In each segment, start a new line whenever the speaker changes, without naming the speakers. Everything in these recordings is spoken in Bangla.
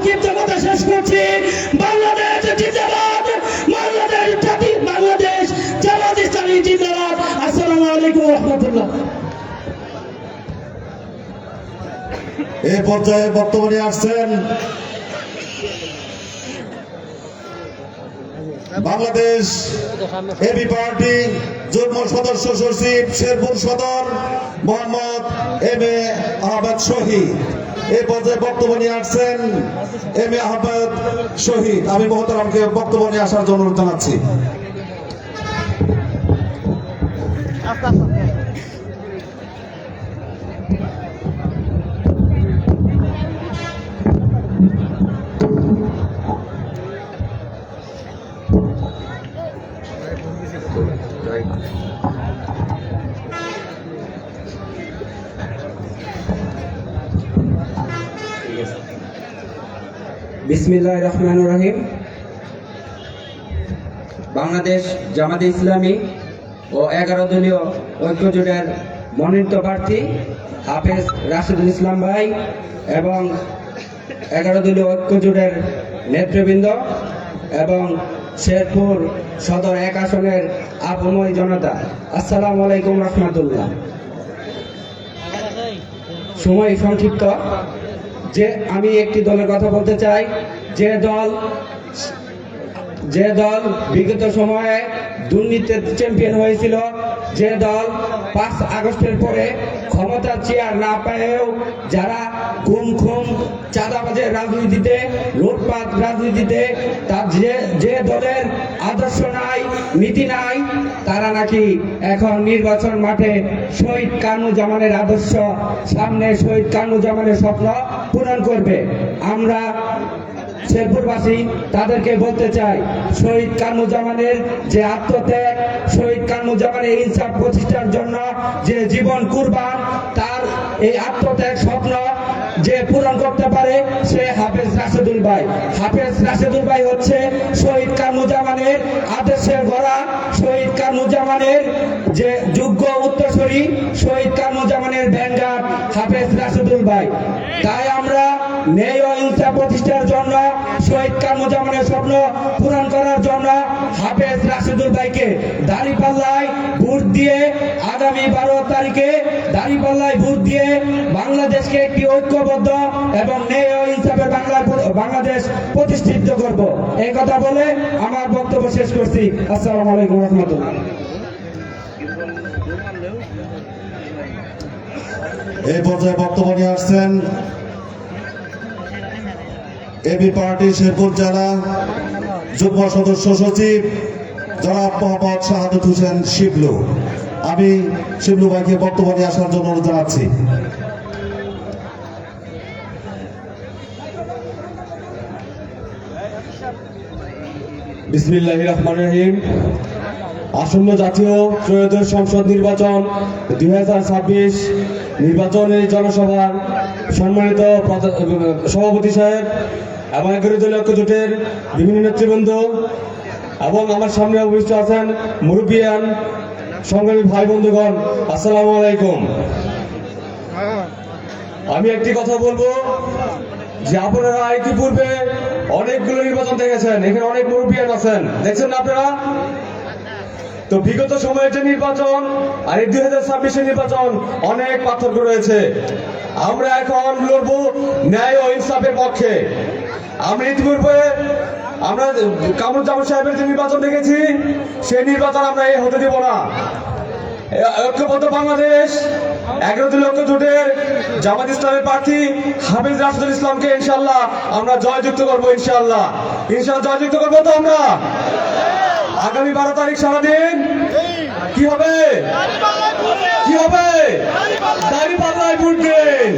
সংক্ষিপ্ত কথা শেষ করছি। বাংলাদেশ জিন্দাবাদ, বাংলাদেশ জামাত ইসলামী জিন্দাবাদ। আসসালামু আলাইকুম ওয়া রাহমাতুল্লাহ।
এই পর্যায়ে বক্তব্য নিয়ে আসছেন বাংলাদেশ এবি পার্টি যুগ্ম সদস্য সচিব শেরপুর সদর মোহাম্মদ এম এ আহমেদ শহীদ। এই পর্যায়ে বক্তব্য নিয়ে আসছেন এম এ আহমেদ শহীদ। আমি মোহতারামকে বক্তব্য নিয়ে আসার জন্য অনুরোধ জানাচ্ছি।
বিসমিল্লাহির রহমানির রহিম। বাংলাদেশ জামাতে ইসলামী ও 11 দলীয় ঐক্য জোটের মনোনীত প্রার্থী হাফেজ রাশেদুল ইসলাম ভাই এবং 11 দলীয় ঐক্য জোটের নেতৃবৃন্দ এবং শেরপুর সদর 1 আসনের আপময় জনতা, আসসালামু আলাইকুম রহমতুল্লাহ। সময় সংক্ষিপ্ত, যে আমি একটি দলের কথা বলতে চাই, যে দল বিগত সময়ে দুর্নীতির চ্যাম্পিয়ন হয়েছিল, যে দল 5 আগস্টের পরে ক্ষমতার চেয়ার না পেয়েও যারা গুম খুম চাঁদাবাজের রাজনীতিতে, লুটপাট রাজনীতিতে তার যে দলের আদর্শ নাই, নীতি নাই, তারা নাকি এখন নির্বাচন মাঠে শহীদ কানুজ্জামানের আদর্শ সামনে, শহীদ কানুজ্জামানের স্বপ্ন পূরণ করবে। আমরা শেরপুরবাসী তাদেরকে বলতে চাই, শহীদ কানুজ্জামানের যে আত্মত্যাগ, শহীদ কানুজ্জামানের ইনসাফ প্রতিষ্ঠার জন্য যে জীবন কুরবান, তার এই আত্মত্যাগ স্বপ্ন যে পূরণ করতে পারে সে হাফেজ রাশেদুল ভাই। হাফেজ রাশেদুল ভাই হচ্ছে শহীদ কানুজ্জামানের আদর্শের গড়া, শহীদ কানুজ্জামানের যে যোগ্য উত্তরসূরি, শহীদ কানুজ্জামানের ভ্যানগার্ড হাফেজ রাশেদুল ভাই। তাই আমরা ন্যায় ও ইনসাফ প্রতিষ্ঠার জন্য, শহীদ কানুজ্জামানের স্বপ্ন পূরণ করার জন্য হাফেজ রাশেদুল ভাইকে দাঁড়িপাল্লায় ভোট দিয়ে, আগামী 12 তারিখে দাঁড়িপাল্লায় ভোট দিয়ে বাংলাদেশকে একটি ঐক্যবদ্ধ এবং ন্যায় ও ইনসাফের বাংলাদেশ প্রতিষ্ঠিত করব। এই কথা বলে আমার বক্তব্য শেষ করছি। আসসালামু আলাইকুম রহমতুল্লাহ।
এই পর্যায়ে বক্তব্য নিয়ে আসছেন এবি পার্টি শেরপুর জেলা যুগ্ম সদস্য সচিব জনাব মোহাম্মদ শাহাদত হোসেন শিবলু। আমি শিবলু ভাইকে বক্তব্য নিয়ে আসার জন্য অনুরোধ জানাচ্ছি।
বিসমিল্লাহির রহমানির রহিম। আসন্ন জাতীয় ত্রয়োদশ সংসদ নির্বাচন 2026 নির্বাচনের জনসভার সম্মানিত সভাপতি সাহেব এবং 11 দলীয় ঐক্য জোটের বিভিন্ন নেতৃবৃন্দ এবং আমার সামনে উপস্থিত আছেন মুরব্বিয়ান, সংগ্রামী ভাই বন্ধুগণ, আসসালামু আলাইকুম। আমি একটি কথা বলবো যে আপনারা ইতিপূর্বে অনেকগুলো নির্বাচন দেখেছেন, এখানে অনেক মুরব্বিয়ান আছেন, দেখছেন না আপনারা? তো বিগত সময়ের যে নির্বাচন আর এই 2026 নির্বাচন অনেক পার্থক্য রয়েছে। আমরা এখন লড়বো ন্যায় ও ইনসাফের পক্ষে। আমরা ইতিপূর্বে আমরা কামরুজ্জামান সাহেবের যে নির্বাচন দেখেছি, সেই নির্বাচন আমরা হতে দেব না। ঐক্যবদ্ধ বাংলাদেশ 11 দলীয় ঐক্য জোটের জামাত ইসলামের প্রার্থী হাফেজ রাশেদুল ইসলামকে ইনশাআল্লাহ আমরা জয়যুক্ত করবো। ইনশাআল্লাহ জয়যুক্ত করবো তো আমরা। আগামী 12 তারিখ সারাদিন কি হবে? দাঁড়িপাল্লায় ভোট দিন।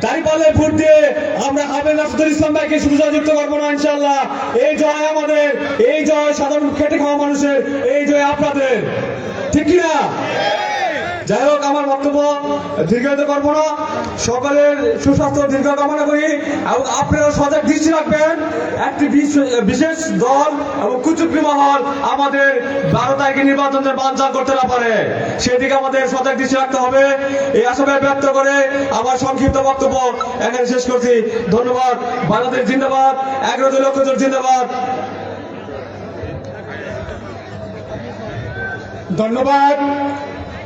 দাঁড়িপাল্লায় ভোট দিয়ে আমরা হাফেজ রাশেদুল ইসলাম ভাইকে শুধু জয়যুক্ত করবো না, ইনশাআল্লাহ এই জয় আমাদের, এই জয় সাধারণ খেটে খাওয়া মানুষের, এই জয় আপনাদের, ঠিক কিনা? যাই হোক, আমার বক্তব্য দীর্ঘায়িত করবো না। সকলের সুস্বাস্থ্য দীর্ঘ কামনা করি এবং আপনারা সজাগ দৃষ্টি রাখবেন একটি বিশেষ দল এবং কুচুকরি মহল আমাদের 12 তারিখে নির্বাচনের বানচাল করতে না পারে, সেদিকে আমাদের সজাগ দৃষ্টি রাখতে হবে। এই আশাবাদ ব্যক্ত করে আমার সংক্ষিপ্ত বক্তব্য এখানে শেষ করছি। ধন্যবাদ। বাংলাদেশ জিন্দাবাদ। 11 লক্ষ জন জিন্দাবাদ।
ধন্যবাদ।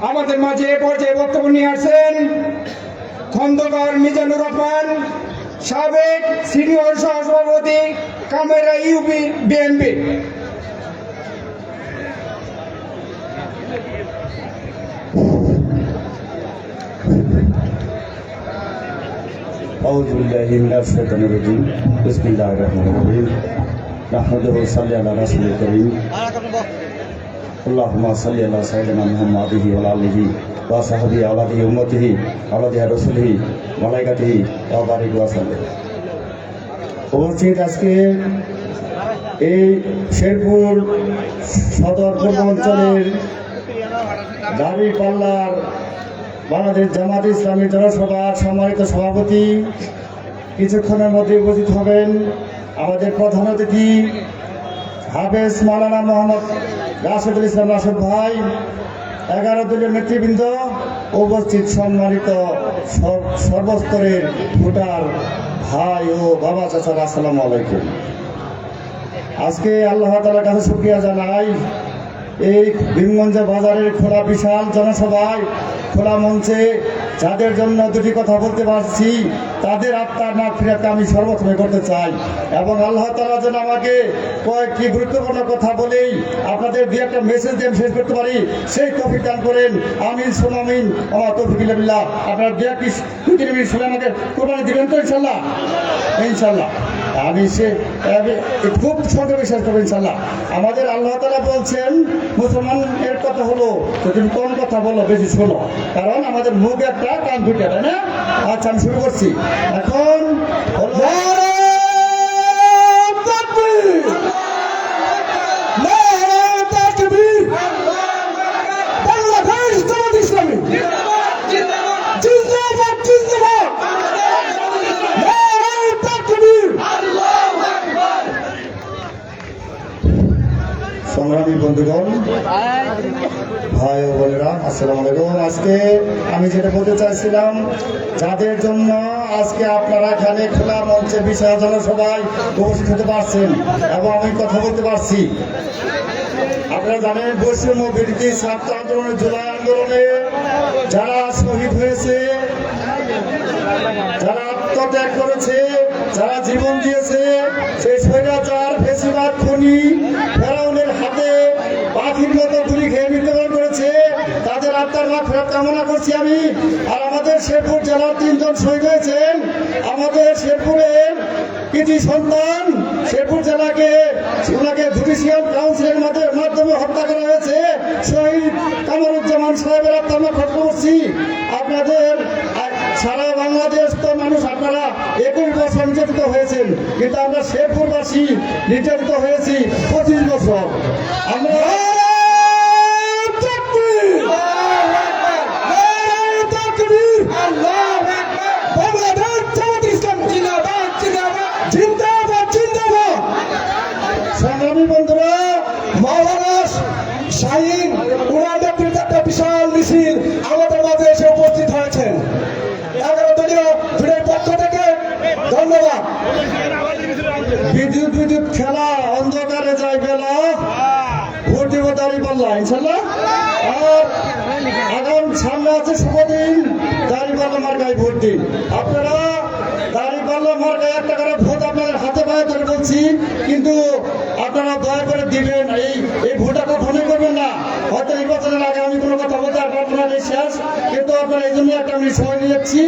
আমাদের মাঝে এ পর্যায়ে বক্তব্য নিয়ে আসছেন খন্দকার মিজানুর রহমান, সাবেক সিনিয়র সহসভাপতি কামেরা ইউপি বিএনপি।
أعوذ بالله من الشيطان الرجيم بسم الله الرحمن الرحيم نحمده ونصلي على رسوله الكريم اللهم صل على سيدنا محمد وعلى آله وصحبه وعلى أمته وعلى رسوله وملائكته وبارك وسلم। উপস্থিত আজকে এই শেরপুর সদর পূর্ব অঞ্চলের দাঁড়িপাল্লার বাংলাদেশ জামাত ইসলামী জনসভার সম্মানিত সভাপতি কিছুক্ষণের মধ্যে উপস্থিত হবেন। আমাদের প্রধান অতিথি হাফেজ মাওলানা মোহাম্মদ রাশেদুল ইসলাম রাশেদ ভাই, 11 দলীয় নেতৃবৃন্দ, উপস্থিত সম্মানিত সর্বস্তরের ভোটার ভাই ও বাবা চাচারা, আসসালামু আলাইকুম। আজকে আল্লাহ তাআলার কাছে শুকরিয়া জানাই, এই ভীমগঞ্জ বাজারের খোলা বিশাল জনসভায় খোলা মঞ্চে যাদের জন্য দুটি কথা বলতে পারছি, তাদের আত্মার মাগফিরাত আমি সর্বপ্রথমে করতে চাই এবং আল্লাহ তাআলা যেন আমাকে কয়েকটি গুরুত্বপূর্ণ কথা বলেই আপনাদের দিয়ে একটা মেসেজ দিয়ে শেষ করতে পারি, সেই তৌফিক দান করেন। আমিন সুম্মা আমিন। আমার তৌফিক ইল্লা বিল্লাহ। আপনারা দিয়ে কি 2-3 মিনিট শুনে আমাকে কোরবানি দিবেন তো ইনশাল্লাহ? ইনশাল্লাহ। আমি খুব ছোট বিশ্বাস করবো ইনশাল্লাহ। আমাদের আল্লাহ তাআলা বলছেন মুসলমানের কথা হলো তো তুমি কম কথা বলো, বেশি শোনো, কারণ আমাদের মুখ একটা কান দুইটা, তাই না? আচ্ছা, আমি শুরু করছি এখন। সংগ্রামী বন্ধুগণ, ভাই ও বোনেরা, আসসালামু আলাইকুম। আজকে আমি যেটা বলতে চাইছিলাম, যাদের জন্য আজকে আপনারা এখানে খোলা মঞ্চে বিশাল জনসভায় উপস্থিত হতে পারছেন এবং আমি কথা বলতে পারছি, আপনারা জানেন বৈষম্য বিরোধী ছাত্র আন্দোলনে, জুলাই আন্দোলনে যারা শহীদ হয়েছে, যারা আত্মত্যাগ করেছে, যারা জীবন দিয়েছে, সেই স্বৈরাচার ফেসিবাদ খুনি ফেরাউনের হাতে পাখির মতো গুলি খেয়ে মৃত্যুবরণ করেছে, তাদের আত্মার মাগফিরাত কামনা করছি আমি। আর আমাদের শেরপুর জেলার 3 জন শহীদ হয়েছেন। আমাদের শেরপুরের কৃতি সন্তান, শেরপুর জেলাকে ওনাকে জুডিশিয়াল কাউন্সিলের মাধ্যমে হত্যা করা হয়েছে, শহীদ কামরুজ্জামান সাহেবের আত্মার মাগফিরাত করছি। আপনাদের সারা বাংলাদেশ তো মানুষ, আপনারা 21 বছর নির্যাতিত হয়েছেন, কিন্তু আমরা শেরপুরবাসী নির্যাতিত হয়েছি 25 বছর। আমরা সংগ্রামী বন্ধুরা, মাওলানা শাহীন উনার নেতৃত্বে একটা বিশাল মিছিল আমাদের মাঝে এসে উপস্থিত হয়েছেন। 11 দলীয় জোটের পক্ষ থেকে ধন্যবাদ। বিদ্যুৎ খেলা, অন্ধকারে যায় বেলা, ভোট দিব দাঁড়িপাল্লা ইনশাল্লাহ। আর এখন সামনে আছে শুভদিন, দাঁড়িপাল্লা মার্কায় ভোট দিন। আপনারা দাঁড়িপাল্লা মার্কায় একটা করে ভোট আপনাদের হাতে পায়ে ধরে বলছি, কিন্তু আপনারা দয়া করে দিবেন। এই ভোটটা কখনোই করবেন না। হয়তো নির্বাচনের আগে আমি কোনো কথা বলতে আপনার শেষ, কিন্তু আপনারা এই জন্য একটা আমি সময় নিয়ে যাচ্ছি।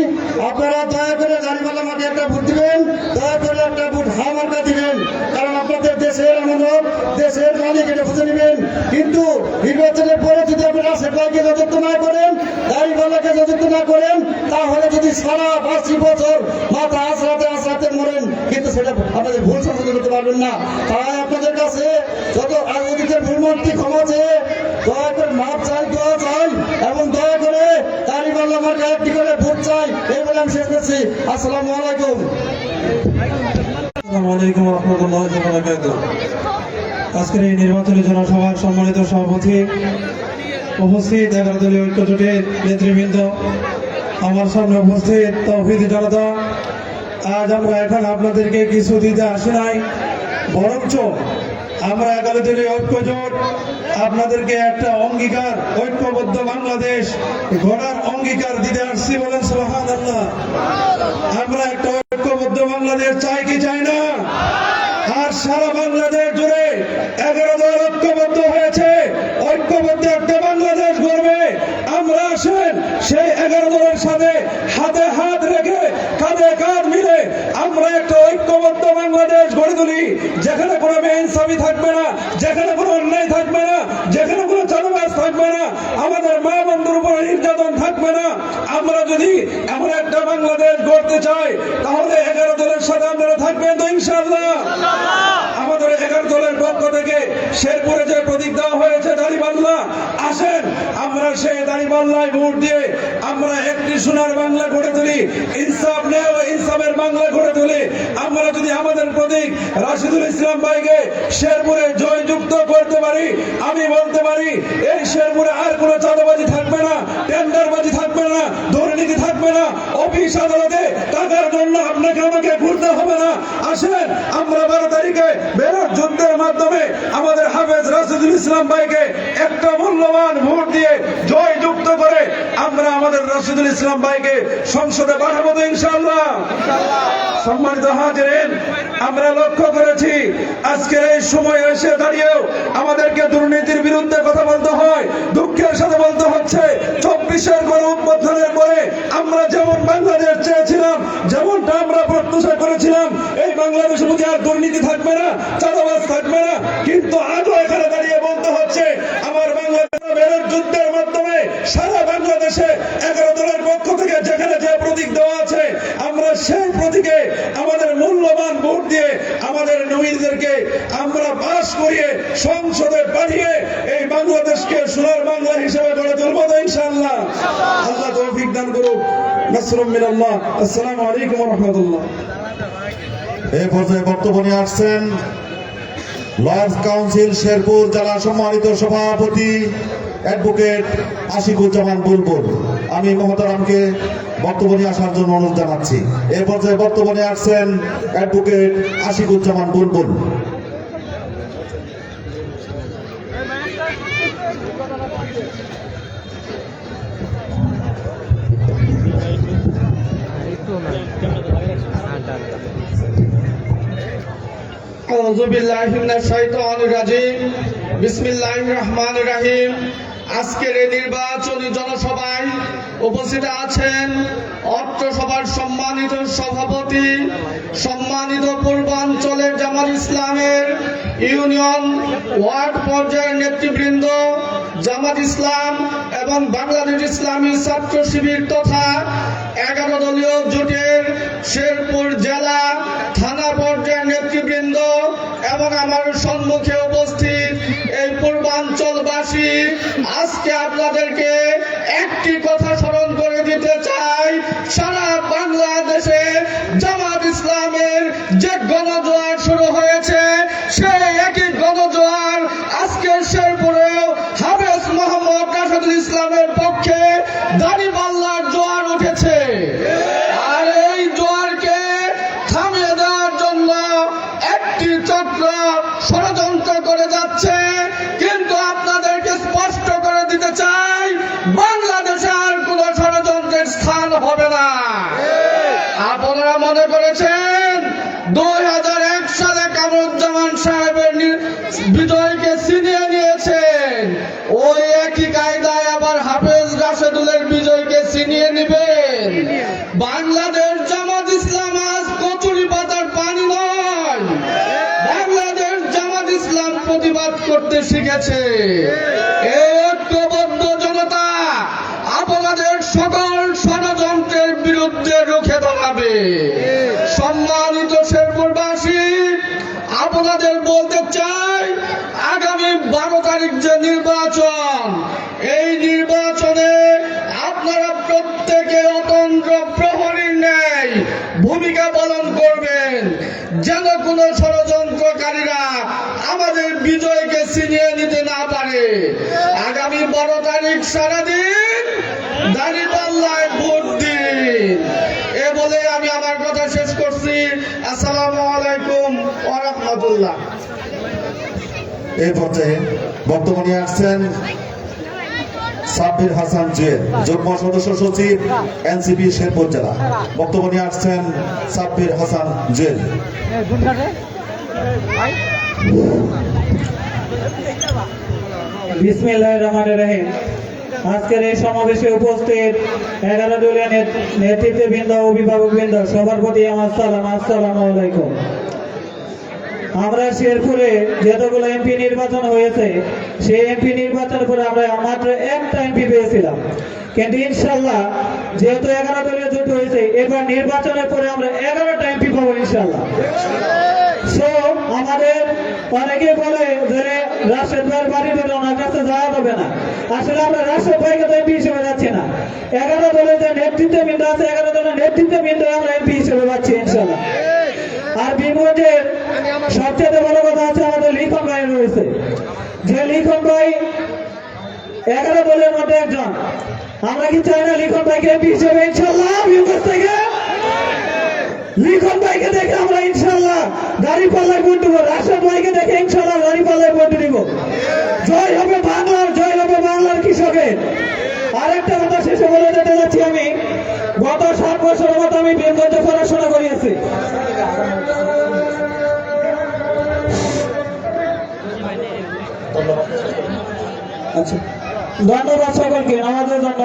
আপনারা দয়া করে দাঁড়িপাল্লা মার্কায় একটা ভোট দিবেন, দয়া করে একটা ভোট হা মার্কা দিবেন, কারণ আপনাদের দেশের আমানত, দেশের মালিক, এটা বুঝে নেবেন। কিন্তু নির্বাচনের পরে যদি আপনারা সেটাকে যথার্থ না করেন, দাঁড়িপাল্লাকে যথার্থ না করেন, তাহলে যদি সারা 5 বছর মাথা আশ্রাতে মরেন, কিন্তু সেটা আপনাদের ভুল সংশোধন করতে পারবেন না। তাই আপনাদের কাছে যত রাজনীতির ভুলমন্ত্রী ক্ষমা চেয়ে দয়া করে মাপ চাই, দোয়া চাই এবং দয়া করে আল্লাহ মার্কা একটি করে ভোট চাই, এই বলে আমি শেষ করছি। আসসালামু আলাইকুম।
আসসালামু আলাইকুম ওয়া রাহমাতুল্লাহি ওয়া বারাকাতুহু। আজকের এই নির্বাচনী জনসভার সম্মানিত সভাপতি, উপস্থিত 11 দলীয় ঐক্য জোটের নেতৃবৃন্দ, আমার সামনে উপস্থিত তৌহিদি জনতা, আজ আমরা এখানে আপনাদেরকে কিছু দিতে আসি নাই, বরঞ্চ আমরা 11 দলীয় ঐক্য জোট আপনাদেরকে একটা অঙ্গীকার, ঐক্যবদ্ধ বাংলাদেশ গড়ার অঙ্গীকার দিতে আসছি। বলেন সুবহানাল্লাহ। আমরা একটা ঐক্যবদ্ধ বাংলাদেশ চাই কি চাই না? আর সারা বাংলাদেশ জুড়ে 11 দল ঐক্যবদ্ধ হয়েছে, ঐক্যবদ্ধ একটা বাংলাদেশ গড়বে। আমরা আসেন সেই 11 দলের সাথে হাতে হাত রেখে, কাঁধে কাঁধ মিলে আমরা একটা ঐক্যবদ্ধ বাংলাদেশ গড়ে তুলি, যেখানে কোনো বেইনসাফি থাকবে না, যেখানে কোনো অন্যায় থাকবে না, যেখানে কোনো চাঁদাবাজ থাকবে না, আমাদের মা বন্ধুর উপর নির্যাতন থাকবে না। আমরা যদি এমন একটা বাংলাদেশ গড়তে চাই, তাহলে 11 দলের সাথে আপনারা থাকবেন তো ইনশাআল্লাহ? আমাদের 11 দলের পক্ষ থেকে শেরপুরে যে প্রতীক দেওয়া হয়েছে দাড়িপাল্লা, আসেন আমরা সেই দাড়িপাল্লায় ভোট দিয়ে আমরা একটি সোনার বাংলা গড়ে তুলি, ইনসাফ নেই ইনসাফের বাংলা গড়ে তুলি। আমরা যদি আমাদের প্রতীক রাশিদুল ইসলাম ভাইকে শেরপুরে জয়যুক্ত করতে পারি, আমি বলতে পারি এই শেরপুরে আর কোনো চাঁদাবাজি থাকবে না, টেন্ডারবাজি থাকবে না, দুর্নীতি থাকবে না, অফিস আদালতে টাকার জন্য আপনাকে আমাকে ঘুরতে হবে না। আসেন আমরা 12 তারিখে বেরোক যুদ্ধের মাধ্যমে আমাদের হাফেজ রাশিদুল ইসলাম ভাইকে একটা মূল্যবান ভোট দিয়ে জয়যুক্ত করে আমরা আমাদের রাশিদুল ইসলাম ভাইকে সংসদে পাঠাবো তো ইনশাআল্লাহ। সম্মানিত হাজিরিন, আমরা লক্ষ্য করেছি আজকের এই সময় এসে দাঁড়িয়েও আমাদেরকে দুর্নীতির বিরুদ্ধে কথা বলতে হয়, দুঃখের সাথে বলতে হচ্ছে 24-এর গণ অভ্যুত্থানের পরে আমরা যেমন বাংলাদেশ চেয়েছিলাম, যেমনটা আমরা প্রত্যাশা করেছিলাম, এই বাংলাদেশের মধ্যে আর দুর্নীতি থাকবে না, চাঁদাবাজ থাকবে না, কিন্তু আজও এখানে দাঁড়িয়ে বলতে হচ্ছে আমার বাংলাদেশের যুদ্ধের মাধ্যমে সারা বাংলাদেশে 11 দলের পক্ষ থেকে যেখানে যে প্রতীক দেওয়া আছে, আমরা সেই প্রতীকে আমাদের মূল্যবান ভোট দিয়ে আমাদের নবীদেরকে আমরা পাশ করিয়ে সংসদে পাঠিয়ে এই বাংলাদেশকে সোনার বাংলা হিসেবে গড়ে তুলবো তো ইনশাআল্লাহ। আল্লাহ তৌফিক দান করুক। নাসরুম মিনাল্লাহ। আসসালামু আলাইকুম ওয়া রাহমাতুল্লাহ।
এই পর্যায়ে বক্তব্য নিয়ে আসছেন লর্ডস কাউন্সিল শেরপুর জেলা সম্মানিত সভাপতি অ্যাডভোকেট আশিকুজ্জামান বুলবুল। আমি মহতারামকে বক্তব্য নিয়ে আসার জন্য অনুরোধ জানাচ্ছি। এই পর্যায়ে বক্তব্য নিয়ে আসছেন অ্যাডভোকেট আশিকুজ্জামান বুলবুল।
আউযু বিল্লাহি মিনাশ শাইতানির রাজিম। বিসমিল্লাহির রহমানির রহিম। আজকের এই নির্বাচনী জনসভায় উপস্থিত আছেন অত্র সভার সম্মানিত সভাপতি, সম্মানিত পূর্বাঞ্চলের জামাত ইসলামের ইউনিয়ন ওয়ার্ড পর্যায়ের নেতৃবৃন্দ, জামাত ইসলাম এবং বাংলাদেশ ইসলামী ছাত্র শিবির তথা 11 দলীয় জোটের শেরপুর জেলা থানা পর্যায়ের নেতৃবৃন্দ এবং আমার সম্মুখে উপস্থিত এই পূর্বাঞ্চলবাসী, আজকে আপনাদেরকে একটি কথা স্মরণ করে দিতে চাই। সারা বাংলাদেশে জামাত ইসলামের যে গণজোয়ার শুরু হয়েছে, সেই একই গণজোয়ার আজকে শেরপুরেও হাফেজ মোহাম্মদ রাশিদুল ইসলামের পক্ষে দাড়িপাল্লার জোয়ার উঠেছে। আর এই জোয়ারকে থামিয়ে দেওয়ার জন্য একটি চক্র ষড়যন্ত্র করে যাচ্ছে, কিন্তু আপনাদেরকে স্পষ্ট করে দিতে চাই বাংলাদেশে আর কোন ষড়যন্ত্রের স্থান হবে না। আপনারা মনে করেছেন 2001 সালে কামরুজ্জামান সাহেবের বিজয়কে ছিনিয়ে নিয়েছেন, ওই একই কায়দায় আবার হাফেজ রাশেদুলের বিজয়কে ছিনিয়ে নেবেন। বাংলাদেশ জামাত ইসলাম আজ কচুরি পাতার পানি নয়, বাংলাদেশ জামাত ইসলাম প্রতিবাদ করতে শিখেছে। এই ঐক্যবদ্ধ জনতা আপনাদের সকল ষড়যন্ত্রের বিরুদ্ধে রুখে দাঁড়াবে। সম্মানিত শেরপুরবাসী, আপনাদের বলতে চাই আগামী 12 তারিখ যে নির্বাচন, এই নির্বাচনে আপনারা ন্যায় ভূমিকা পালন করবেন, যেন কোনো ষড়যন্ত্রকারীরা আমাদের বিজয়কে ছিনিয়ে নিতে না পারে। আগামী 12 তারিখ সারাদিন দাঁড়িপাল্লায় ভোট দিন। এ বলে আমি আমার কথা শেষ করছি। আসসালামু আলাইকুম ওয়া রাহমাতুল্লাহ।
এই পর্যায়ে বক্তব্য নিয়ে আসছেন সাব্বির হাসান জুয়েল, যুগ্ম সদস্য সচিব এনসিপি শেরপুর জেলা। বক্তব্য নিয়ে আসছেন সাব্বির হাসান জুয়েল।
বিসমিল্লাহির রহমানির রহিম। আজকের এই সমাবেশে উপস্থিত 11 দলীয় নেতৃত্ববৃন্দ, অভিভাবকবৃন্দ, সবার প্রতি আমার সালাম, আসসালামু আলাইকুম। আমরা শেরপুরে যতগুলো এমপি নির্বাচন হয়েছে, সেই এমপি নির্বাচন করে আমরা মাত্র একটা এমপি পেয়েছিলাম, কিন্তু ইনশাল্লাহ যেহেতু 11 দলীয় জোট হয়েছে, এবার নির্বাচনের পরে আমরা 11টা এমপি পাবো ইনশাল্লাহ। সো আমাদের অনেকে বলে যে রাশেদ ভাইয়ের বাড়ি ধরে ওনার কাছে যাওয়া যাবে না। আসলে আমরা রাশেদ ভাইকে তো এমপি হিসেবে যাচ্ছি না, 11 দলের যে নেতৃত্ববৃন্দ আছে, 11 দলের নেতৃত্ববৃন্দ আমরা এমপি হিসেবে যাচ্ছি ইনশাল্লাহ। আর বিমুখের সবচেয়ে বড় কথা আছে আমাদের লিখন ভাই রয়েছে, যে লিখন ভাই 11 দলের মধ্যে একজন। আমরা কি চাই না লিখন ভাইকে এমপি হিসেবে ইনশাল্লাহ? বিমুখ থেকে লিখন ভাইকে দেখে আমরা ইনশাল্লাহ দাঁড়িপাল্লায় ভোট দেবো, রাশেদ ভাইকে দেখে ইনশাল্লাহ দাঁড়িপাল্লায় ভোট দিব। জয় হবে বাংলার, জয় হবে বাংলার কৃষকের। আরেকটা কথা শেষে বলে যেতে যাচ্ছি, আমি গত 7 বছরের মতো আমি বেঙ্গলতে পড়াশোনা করিয়েছি। আচ্ছা, ধন্যবাদ সকলকে আমাদের জন্য।